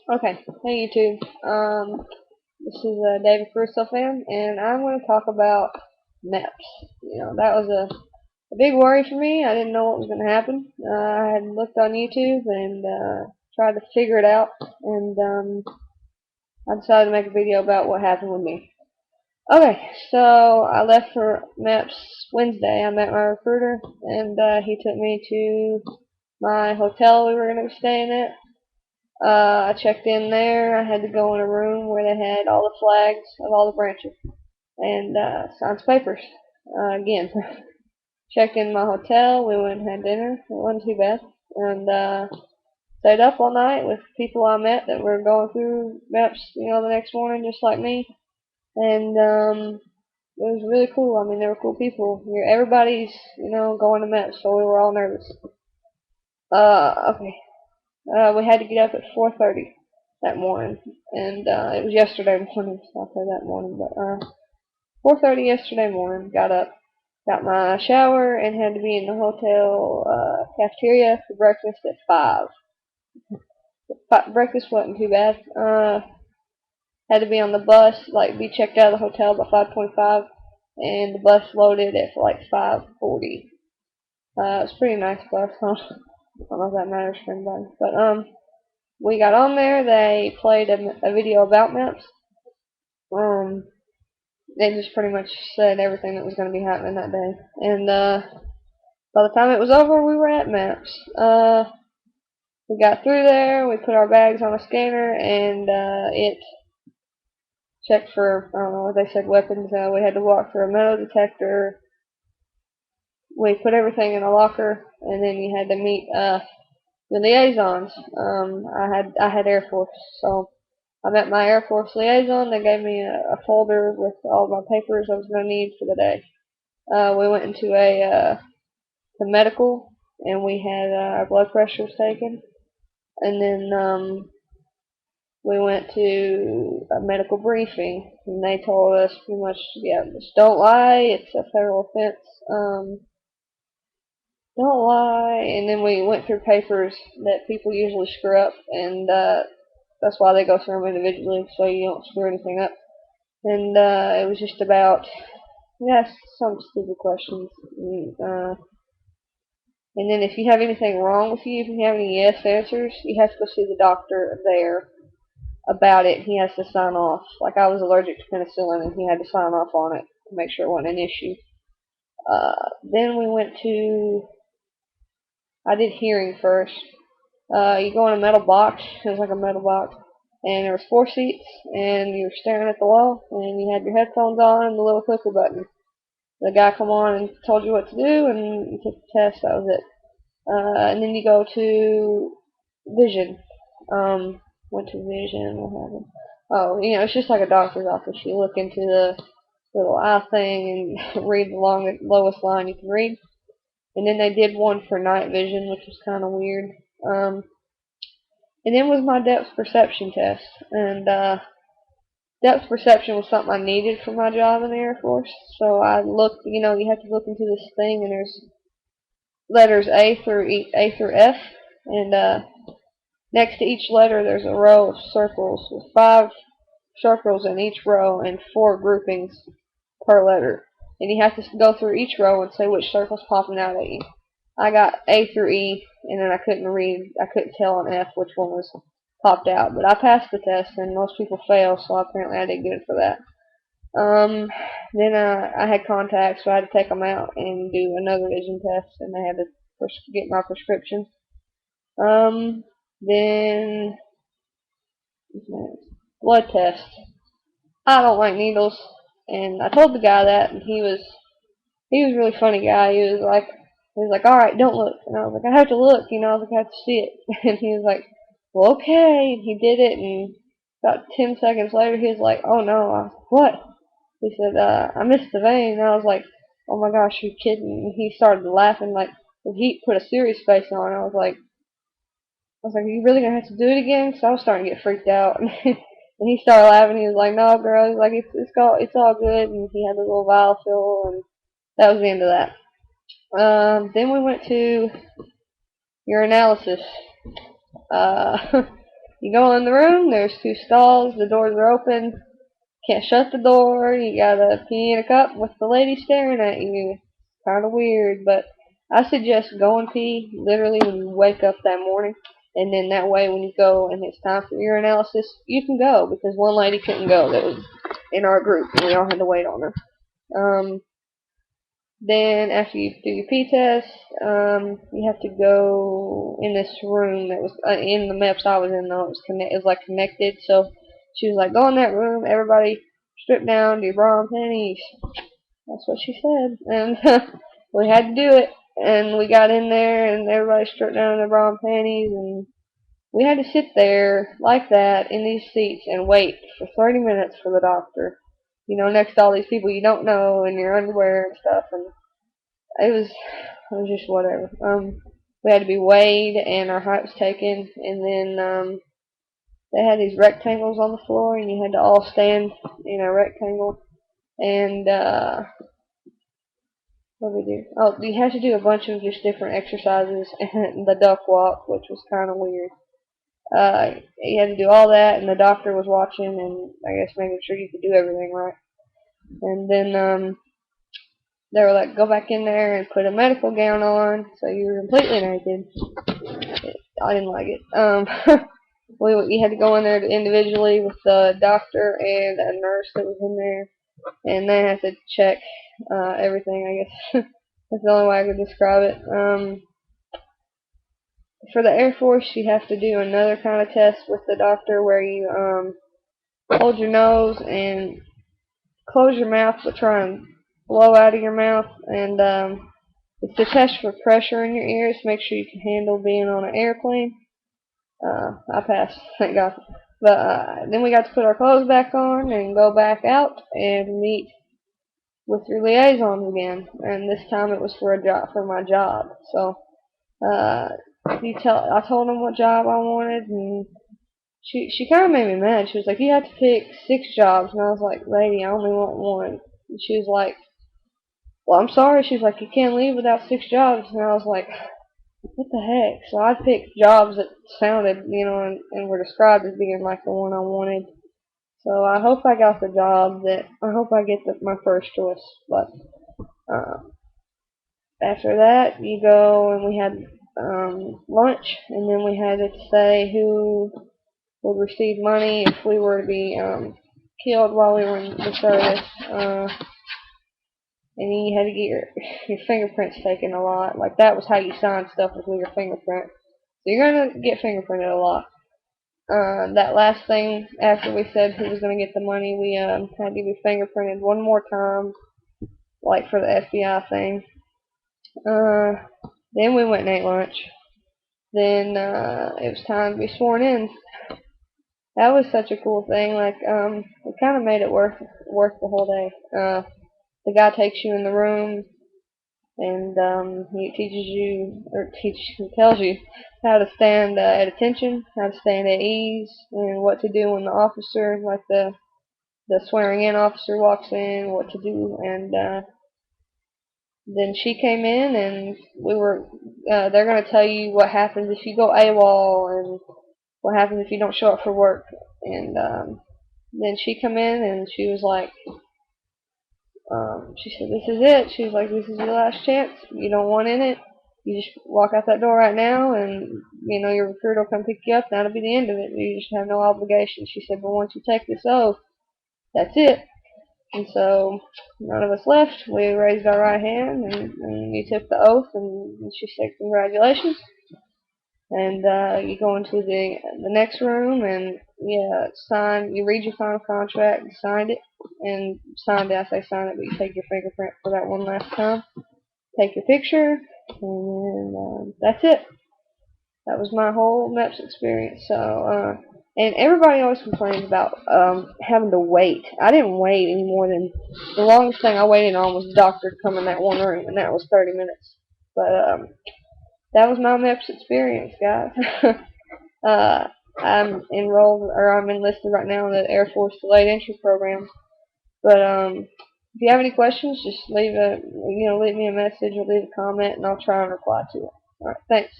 Okay, hey YouTube. This is David Caruso fan, and I'm going to talk about MEPS. That was a big worry for me. I didn't know what was going to happen. I had looked on YouTube and tried to figure it out, and I decided to make a video about what happened with me. Okay, so I left for MEPS Wednesday. I met my recruiter, and he took me to my hotel we were going to be staying at. I checked in there. I had to go in a room where they had all the flags of all the branches and signed some papers. Again, checked in my hotel. We went and had dinner. It wasn't too bad. And stayed up all night with people I met that were going through MEPS, the next morning just like me. And it was really cool. I mean, they were cool people. Everybody's, going to MEPS, so we were all nervous. Okay. We had to get up at 4:30 that morning, and it was yesterday morning, so I'll say that morning. But 4:30 yesterday morning, got up, got my shower, and had to be in the hotel cafeteria for breakfast at 5. Breakfast wasn't too bad. Had to be on the bus, like be checked out of the hotel by 5:25, and the bus loaded at like 5:40. It's a pretty nice bus, huh? I don't know if that matters for anybody, but we got on there. They played a video about maps. Um, they just pretty much said everything that was going to be happening that day. And by the time it was over, we were at maps. We got through there. We put our bags on a scanner, and it checked for, I don't know what they said, weapons. We had to walk through a metal detector. We put everything in a locker, and then you had to meet the liaisons. I had Air Force, so I met my Air Force liaison. They gave me a folder with all my papers I was going to need for the day. We went into the medical, and we had our blood pressures taken. And then we went to a medical briefing, and they told us pretty much, yeah, just don't lie. It's a federal offense. Don't lie. And then we went through papers that people usually screw up, and that's why they go through them individually, so you don't screw anything up. And it was just about, yes, some stupid questions. And then if you have anything wrong with you, if you have any yes answers, you have to go see the doctor there about it. He has to sign off. Like I was allergic to penicillin, and he had to sign off on it to make sure it wasn't an issue. Then we went to, I did hearing first. You go in a metal box. It was like a metal box, and there was 4 seats, and you were staring at the wall, and you had your headphones on and the little clicker button. The guy come on and told you what to do, and you took the test. That was it. And then you go to vision. Went to vision. What happened? Oh, it's just like a doctor's office. You look into the little eye thing and read the lowest line you can read. And then they did one for night vision, which was kind of weird. And then was my depth perception test. And depth perception was something I needed for my job in the Air Force. So I looked, you have to look into this thing, and there's letters A through F, and next to each letter there's a row of circles with 5 circles in each row and 4 groupings per letter. And you have to go through each row and say which circle's popping out at you. I got A through E, and then I couldn't tell on F which one was popped out. But I passed the test, and most people fail, so apparently I did good for that. Then I had contacts, so I had to take them out and do another vision test, and they had to get my prescription. Then blood test. I don't like needles, and I told the guy that, and he was a really funny guy. He was like, all right, don't look, and I was like, I have to look, I was like, I have to see it, and he was like, well, okay, and he did it, and about 10 seconds later, he was like, oh no, I was like, what? He said, I missed the vein, and I was like, oh my gosh, you're kidding, and he started laughing, like, he put a serious face on, I was like, are you really gonna have to do it again? So I was starting to get freaked out. And he started laughing. He was like, no, girl. He's like, it's all good. And he had the little vial fill, and that was the end of that. Then we went to urinalysis. Uh, You go in the room, there's 2 stalls, the doors are open, can't shut the door, you gotta pee in a cup with the lady staring at you. Kinda weird, but I suggest go and pee literally when you wake up that morning, and then that way when you go and it's time for urinalysis, you can go, because one lady couldn't go that was in our group, and we all had to wait on her. Then after you do your pee test, you have to go in this room that was in the MEPS I was in, though. It was like connected, so she was like, go in that room, everybody strip down, do your bra and panties. That's what she said, and we had to do it, and we got in there, and everybody stripped down their bra and panties, and we had to sit there like that in these seats and wait for 30 minutes for the doctor. You know, next to all these people you don't know in your underwear and stuff, and it was just whatever. We had to be weighed, and our height was taken, and then they had these rectangles on the floor, and you had to all stand in a rectangle. And what did we do? Oh, you had to do a bunch of just different exercises, and the duck walk, which was kind of weird. You had to do all that, and the doctor was watching, and I guess making sure you could do everything right. And then they were like, go back in there and put a medical gown on, so you were completely naked. I didn't like it. We had to go in there individually with the doctor and a nurse that was in there, and they had to check everything, I guess. That's the only way I could describe it. For the Air Force, you have to do another kind of test with the doctor where you hold your nose and close your mouth but try and blow out of your mouth, and it's a test for pressure in your ears to make sure you can handle being on an airplane. I passed, thank God. But then we got to put our clothes back on and go back out and meet with your liaisons again. And this time it was for a job, for my job. So I told them what job I wanted, and she kind of made me mad. She was like, you have to pick 6 jobs, and I was like, lady, I only want one. And she was like, well, I'm sorry. She was like, you can't leave without 6 jobs, and I was like, what the heck? So I picked jobs that sounded, and were described as being like the one I wanted. So I hope I got the job I hope I get my first choice. But after that, you go and we had lunch, and then we had to say who would receive money if we were to be killed while we were in the service. And then you had to get your fingerprints taken a lot. Like, that was how you signed stuff, was with your fingerprint. So you're going to get fingerprinted a lot. That last thing, after we said who was going to get the money, we had to be fingerprinted one more time, like for the FBI thing. Then we went and ate lunch. Then it was time to be sworn in. That was such a cool thing. Like, it kind of made it worth the whole day. The guy takes you in the room, and he tells you how to stand at attention, how to stand at ease, and what to do when the officer, like the swearing in officer, walks in, what to do. And then she came in, and they're going to tell you what happens if you go AWOL, and what happens if you don't show up for work. And then she come in, and she was like, she said, this is it. She was like, this is your last chance. You don't want in it. You just walk out that door right now, and, your recruiter will come pick you up. That'll be the end of it. You just have no obligation. She said, but once you take this oath, that's it. And so none of us left. We raised our right hand, and you took the oath, and she said, congratulations. And you go into the next room, and you read your final contract, you signed it, and signed it, I say sign it, but you take your fingerprint for that one last time, take your picture, and then that's it. That was my whole MEPS experience. So, and everybody always complains about having to wait. I didn't wait any more than, the longest thing I waited on was the doctor to come in that one room, and that was 30 minutes. But that was my MEPS experience, guys. I'm enlisted right now in the Air Force Delayed Entry Program. But if you have any questions, just leave me a message or leave a comment, and I'll try and reply to it. All right, thanks.